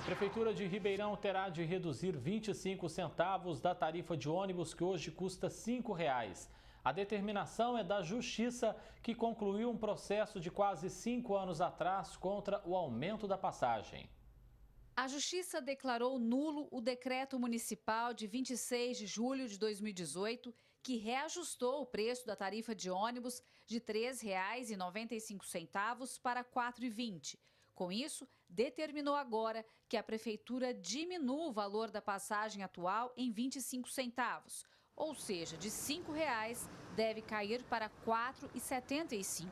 Prefeitura de Ribeirão terá de reduzir 25 centavos da tarifa de ônibus, que hoje custa R$ 5,00. A determinação é da Justiça, que concluiu um processo de quase 5 anos atrás contra o aumento da passagem. A Justiça declarou nulo o decreto municipal de 26 de julho de 2018, que reajustou o preço da tarifa de ônibus de R$ 3,95 para R$ 4,20. Com isso, determinou agora que a Prefeitura diminua o valor da passagem atual em 25 centavos, ou seja, de R$ 5,00 deve cair para R$ 4,75.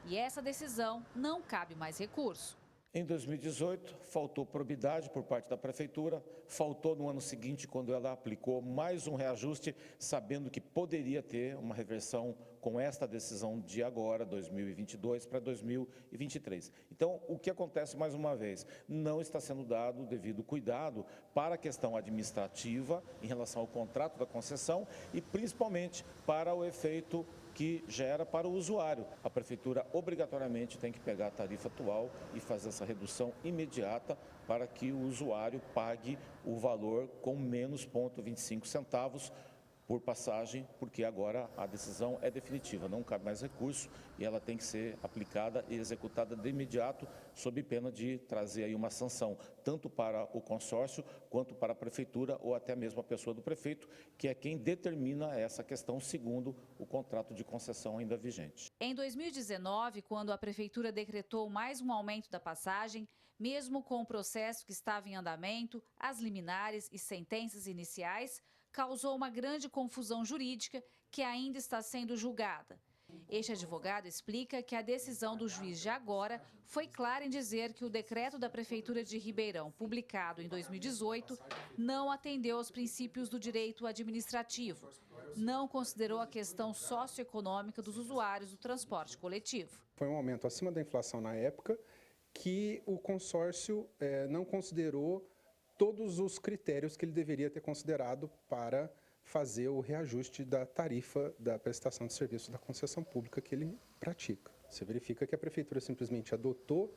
E essa decisão não cabe mais recurso. Em 2018, faltou probidade por parte da Prefeitura, faltou no ano seguinte, quando ela aplicou mais um reajuste, sabendo que poderia ter uma reversão com esta decisão de agora, 2022 para 2023. Então, o que acontece mais uma vez? Não está sendo dado o devido cuidado para a questão administrativa em relação ao contrato da concessão e principalmente para o efeito que gera para o usuário. A Prefeitura obrigatoriamente tem que pegar a tarifa atual e fazer essa redução imediata para que o usuário pague o valor com menos 0,25 centavos por passagem, porque agora a decisão é definitiva, não cabe mais recurso e ela tem que ser aplicada e executada de imediato, sob pena de trazer aí uma sanção, tanto para o consórcio quanto para a Prefeitura ou até mesmo a pessoa do prefeito, que é quem determina essa questão segundo o contrato de concessão ainda vigente. Em 2019, quando a Prefeitura decretou mais um aumento da passagem, mesmo com o processo que estava em andamento, as liminares e sentenças iniciais, causou uma grande confusão jurídica que ainda está sendo julgada. Este advogado explica que a decisão do juiz de agora foi clara em dizer que o decreto da Prefeitura de Ribeirão, publicado em 2018, não atendeu aos princípios do direito administrativo, não considerou a questão socioeconômica dos usuários do transporte coletivo. Foi um aumento acima da inflação na época que o consórcio não considerou todos os critérios que ele deveria ter considerado para fazer o reajuste da tarifa da prestação de serviço da concessão pública que ele pratica. Você verifica que a Prefeitura simplesmente adotou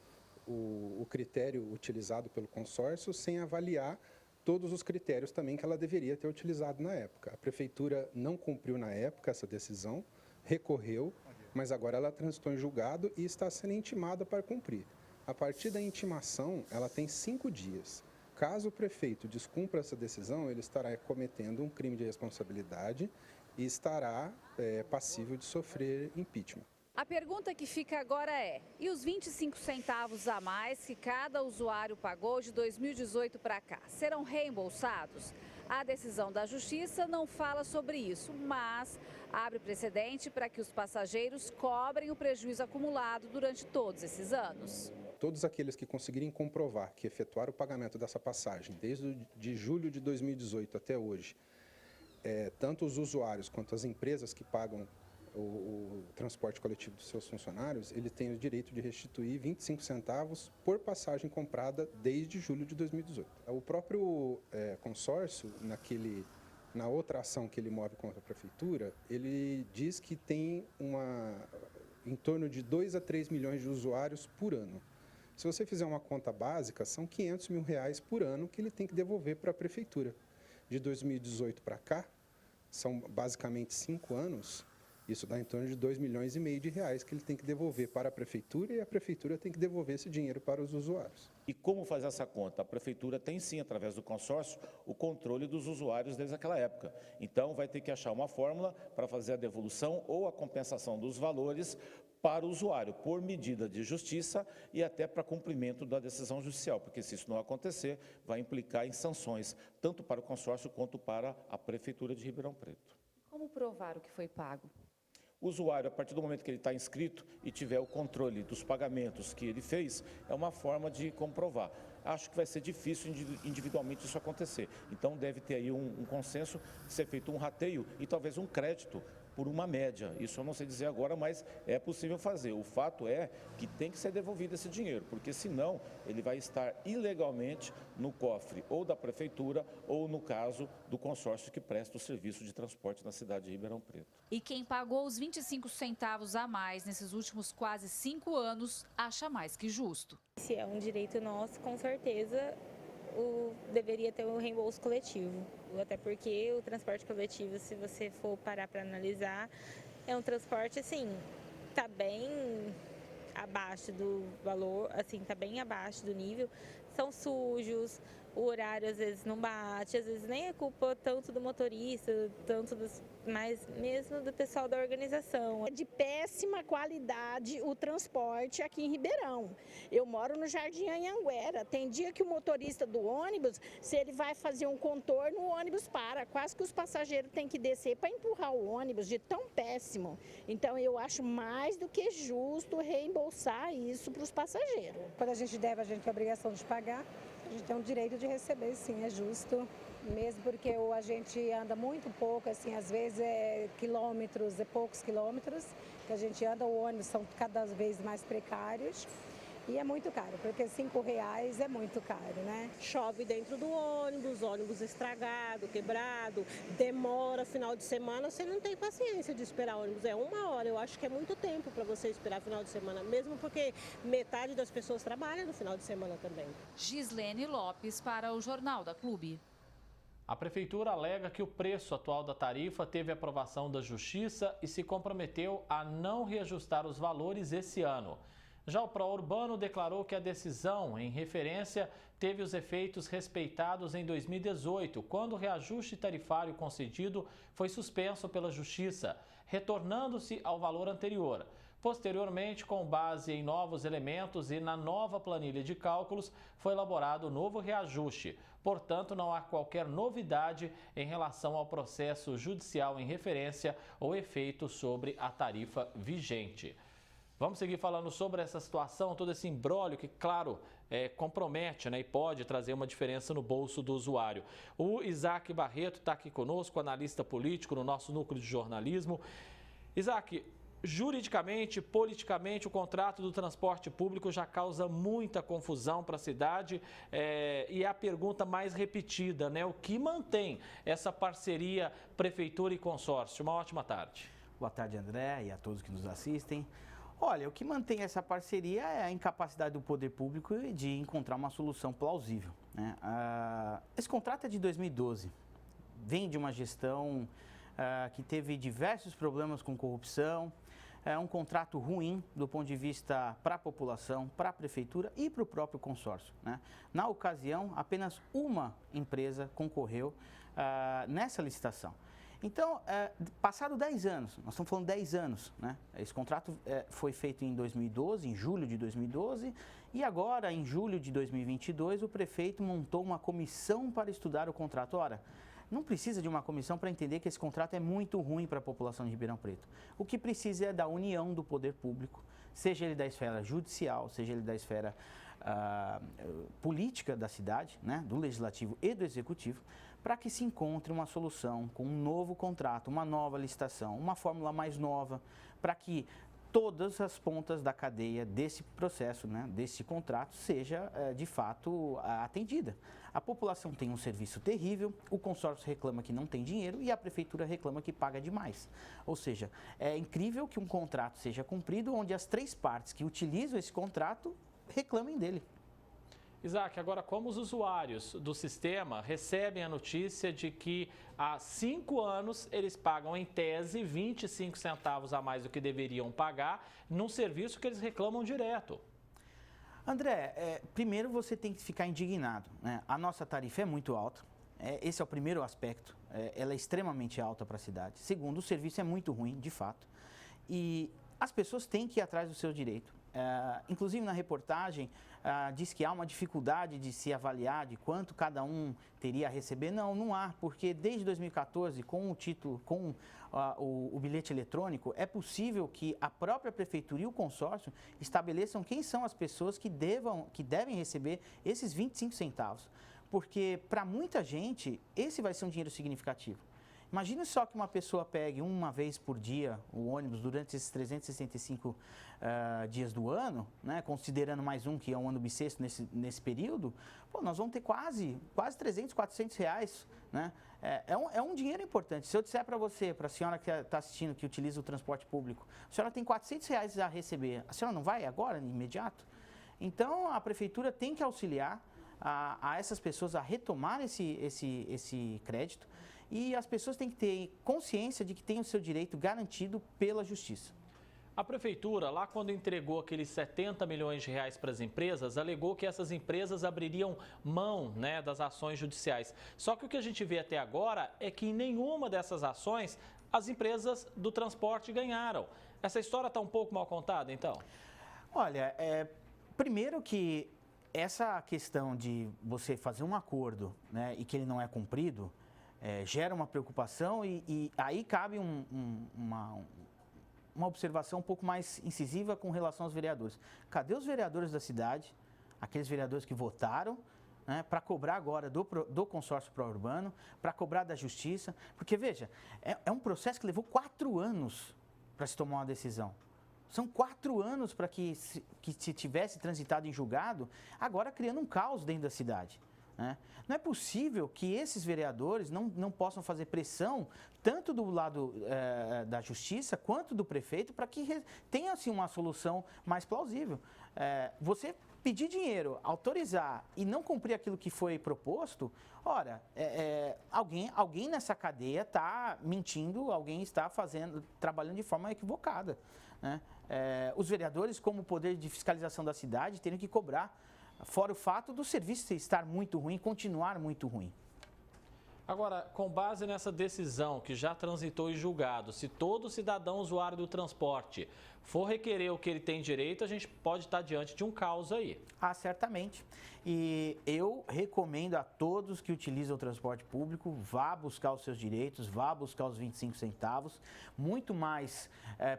o critério utilizado pelo consórcio sem avaliar todos os critérios também que ela deveria ter utilizado na época. A Prefeitura não cumpriu na época essa decisão, recorreu, mas agora ela transitou em julgado e está sendo intimada para cumprir. A partir da intimação, ela tem 5 dias. Caso o prefeito descumpra essa decisão, ele estará cometendo um crime de responsabilidade e estará passível de sofrer impeachment. A pergunta que fica agora é: e os 25 centavos a mais que cada usuário pagou de 2018 para cá, serão reembolsados? A decisão da Justiça não fala sobre isso, mas abre precedente para que os passageiros cobrem o prejuízo acumulado durante todos esses anos. Todos aqueles que conseguirem comprovar que efetuaram o pagamento dessa passagem desde de julho de 2018 até hoje, tanto os usuários quanto as empresas que pagam o transporte coletivo dos seus funcionários, ele tem o direito de restituir 25 centavos por passagem comprada desde julho de 2018. O próprio consórcio, na outra ação que ele move contra a Prefeitura, ele diz que tem em torno de 2 a 3 milhões de usuários por ano. Se você fizer uma conta básica, são R$500 mil por ano que ele tem que devolver para a Prefeitura. De 2018 para cá, são basicamente 5 anos, isso dá em torno de R$2,5 milhões que ele tem que devolver para a Prefeitura e a Prefeitura tem que devolver esse dinheiro para os usuários. E como fazer essa conta? A Prefeitura tem sim, através do consórcio, o controle dos usuários desde aquela época. Então vai ter que achar uma fórmula para fazer a devolução ou a compensação dos valores para o usuário, por medida de justiça e até para cumprimento da decisão judicial, porque se isso não acontecer, vai implicar em sanções, tanto para o consórcio quanto para a Prefeitura de Ribeirão Preto. Como provar o que foi pago? O usuário, a partir do momento que ele está inscrito e tiver o controle dos pagamentos que ele fez, é uma forma de comprovar. Acho que vai ser difícil individualmente isso acontecer. Então deve ter aí um consenso, ser feito um rateio e talvez um crédito por uma média. Isso eu não sei dizer agora, mas é possível fazer. O fato é que tem que ser devolvido esse dinheiro, porque senão ele vai estar ilegalmente no cofre ou da Prefeitura ou, no caso, do consórcio que presta o serviço de transporte na cidade de Ribeirão Preto. E quem pagou os 25 centavos a mais nesses últimos quase 5 anos acha mais que justo. Se é um direito nosso, com certeza deveria ter um reembolso coletivo. Até porque o transporte coletivo, se você for parar para analisar, é um transporte, assim, tá bem abaixo do valor, assim, tá bem abaixo do nível. São sujos, o horário às vezes não bate, às vezes nem é culpa tanto do motorista, mas mesmo do pessoal da organização. É de péssima qualidade o transporte aqui em Ribeirão. Eu moro no Jardim Anhanguera. Tem dia que o motorista do ônibus, se ele vai fazer um contorno, o ônibus para. Quase que os passageiros têm que descer para empurrar o ônibus, de tão péssimo. Então eu acho mais do que justo reembolsar isso para os passageiros. Quando a gente deve, a gente tem a obrigação de pagar. A gente tem o direito de receber, sim, é justo. Mesmo porque a gente anda muito pouco, assim, às vezes poucos quilômetros que a gente anda, o ônibus são cada vez mais precários e é muito caro, porque R$5 é muito caro, né? Chove dentro do ônibus estragado, quebrado, demora final de semana, você não tem paciência de esperar ônibus, é 1 hora, eu acho que é muito tempo para você esperar final de semana, mesmo porque metade das pessoas trabalham no final de semana também. Gislene Lopes para o Jornal da Clube. A Prefeitura alega que o preço atual da tarifa teve aprovação da Justiça e se comprometeu a não reajustar os valores esse ano. Já o Pró-Urbano declarou que a decisão em referência teve os efeitos respeitados em 2018, quando o reajuste tarifário concedido foi suspenso pela Justiça, retornando-se ao valor anterior. Posteriormente, com base em novos elementos e na nova planilha de cálculos, foi elaborado o novo reajuste. Portanto, não há qualquer novidade em relação ao processo judicial em referência ou efeito sobre a tarifa vigente. Vamos seguir falando sobre essa situação, todo esse imbróglio que, claro, compromete, né, e pode trazer uma diferença no bolso do usuário. O Isaac Barreto está aqui conosco, analista político no nosso núcleo de jornalismo. Isaac, juridicamente, politicamente, o contrato do transporte público já causa muita confusão para a cidade e é a pergunta mais repetida, né? O que mantém essa parceria prefeitura e consórcio? Uma ótima tarde. Boa tarde, André, e a todos que nos assistem. Olha, o que mantém essa parceria é a incapacidade do poder público de encontrar uma solução plausível, né? Esse contrato é de 2012, vem de uma gestão que teve diversos problemas com corrupção, é um contrato ruim do ponto de vista para a população, para a prefeitura e para o próprio consórcio, né? Na ocasião, apenas uma empresa concorreu nessa licitação. Então, passado 10 anos, nós estamos falando 10 anos, né? Esse contrato foi feito em 2012, em julho de 2012, e agora, em julho de 2022, o prefeito montou uma comissão para estudar o contrato. Ora, não precisa de uma comissão para entender que esse contrato é muito ruim para a população de Ribeirão Preto. O que precisa é da união do poder público, seja ele da esfera judicial, seja ele da esfera política da cidade, né, do legislativo e do executivo, para que se encontre uma solução com um novo contrato, uma nova licitação, uma fórmula mais nova, para que todas as pontas da cadeia desse processo, né, desse contrato, seja de fato atendida. A população tem um serviço terrível, o consórcio reclama que não tem dinheiro e a prefeitura reclama que paga demais. Ou seja, é incrível que um contrato seja cumprido onde as 3 partes que utilizam esse contrato reclamem dele. Isaac, agora como os usuários do sistema recebem a notícia de que há 5 anos eles pagam em tese 25 centavos a mais do que deveriam pagar num serviço que eles reclamam direto? André, primeiro você tem que ficar indignado, né? A nossa tarifa é muito alta, esse é o primeiro aspecto, ela é extremamente alta para a cidade. Segundo, o serviço é muito ruim, de fato, e as pessoas têm que ir atrás do seu direito. Inclusive na reportagem diz que há uma dificuldade de se avaliar de quanto cada um teria a receber. Não há, porque desde 2014, com o título, com o bilhete eletrônico, é possível que a própria prefeitura e o consórcio estabeleçam quem são as pessoas que devem receber esses 25 centavos. Porque para muita gente esse vai ser um dinheiro significativo. Imagine só que uma pessoa pegue uma vez por dia o ônibus durante esses 365 dias do ano, né, considerando mais um que é um ano bissexto nesse período, pô, nós vamos ter quase 300, 400 reais, né? É um dinheiro importante. Se eu disser para você, para a senhora que está assistindo, que utiliza o transporte público, a senhora tem 400 reais a receber, a senhora não vai agora, de imediato? Então, a prefeitura tem que auxiliar a essas pessoas a retomar esse crédito, e as pessoas têm que ter consciência de que tem o seu direito garantido pela Justiça. A Prefeitura, lá quando entregou aqueles 70 milhões de reais para as empresas, alegou que essas empresas abririam mão, né, das ações judiciais. Só que o que a gente vê até agora é que em nenhuma dessas ações as empresas do transporte ganharam. Essa história está um pouco mal contada, então? Olha, primeiro que essa questão de você fazer um acordo, né, e que ele não é cumprido, gera uma preocupação e aí cabe uma observação um pouco mais incisiva com relação aos vereadores. Cadê os vereadores da cidade, aqueles vereadores que votaram, né, para cobrar agora do consórcio pró-urbano, para cobrar da Justiça? Porque, veja, é um processo que levou 4 anos para se tomar uma decisão. São 4 anos para que se tivesse transitado em julgado, agora criando um caos dentro da cidade. Né? Não é possível que esses vereadores não possam fazer pressão, tanto do lado da Justiça quanto do prefeito, para que tenha assim, uma solução mais plausível. Você pedir dinheiro, autorizar e não cumprir aquilo que foi proposto, ora, alguém nessa cadeia está mentindo, alguém está trabalhando de forma equivocada. Né? Os vereadores, como poder de fiscalização da cidade, teriam que cobrar, fora o fato do serviço estar muito ruim, continuar muito ruim. Agora, com base nessa decisão que já transitou em julgado, se todo cidadão usuário do transporte for requerer o que ele tem direito, a gente pode estar diante de um caos aí. Ah, certamente. E eu recomendo a todos que utilizam o transporte público, vá buscar os seus direitos, vá buscar os 25 centavos, muito mais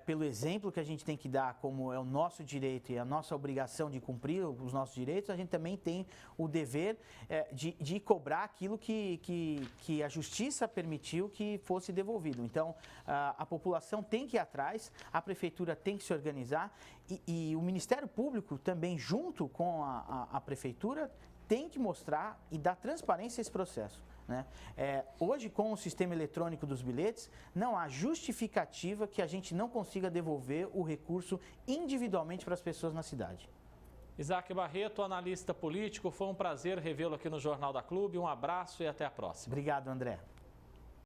pelo exemplo que a gente tem que dar, como é o nosso direito e a nossa obrigação de cumprir os nossos direitos, a gente também tem o dever de cobrar aquilo que a Justiça permitiu que fosse devolvido. Então, a população tem que ir atrás, a Prefeitura tem que se organizar e o Ministério Público também, junto com a Prefeitura, tem que mostrar e dar transparência a esse processo. Né? Hoje, com o sistema eletrônico dos bilhetes, não há justificativa que a gente não consiga devolver o recurso individualmente para as pessoas na cidade. Isaac Barreto, analista político, foi um prazer revê-lo aqui no Jornal da Clube. Um abraço e até a próxima. Obrigado, André.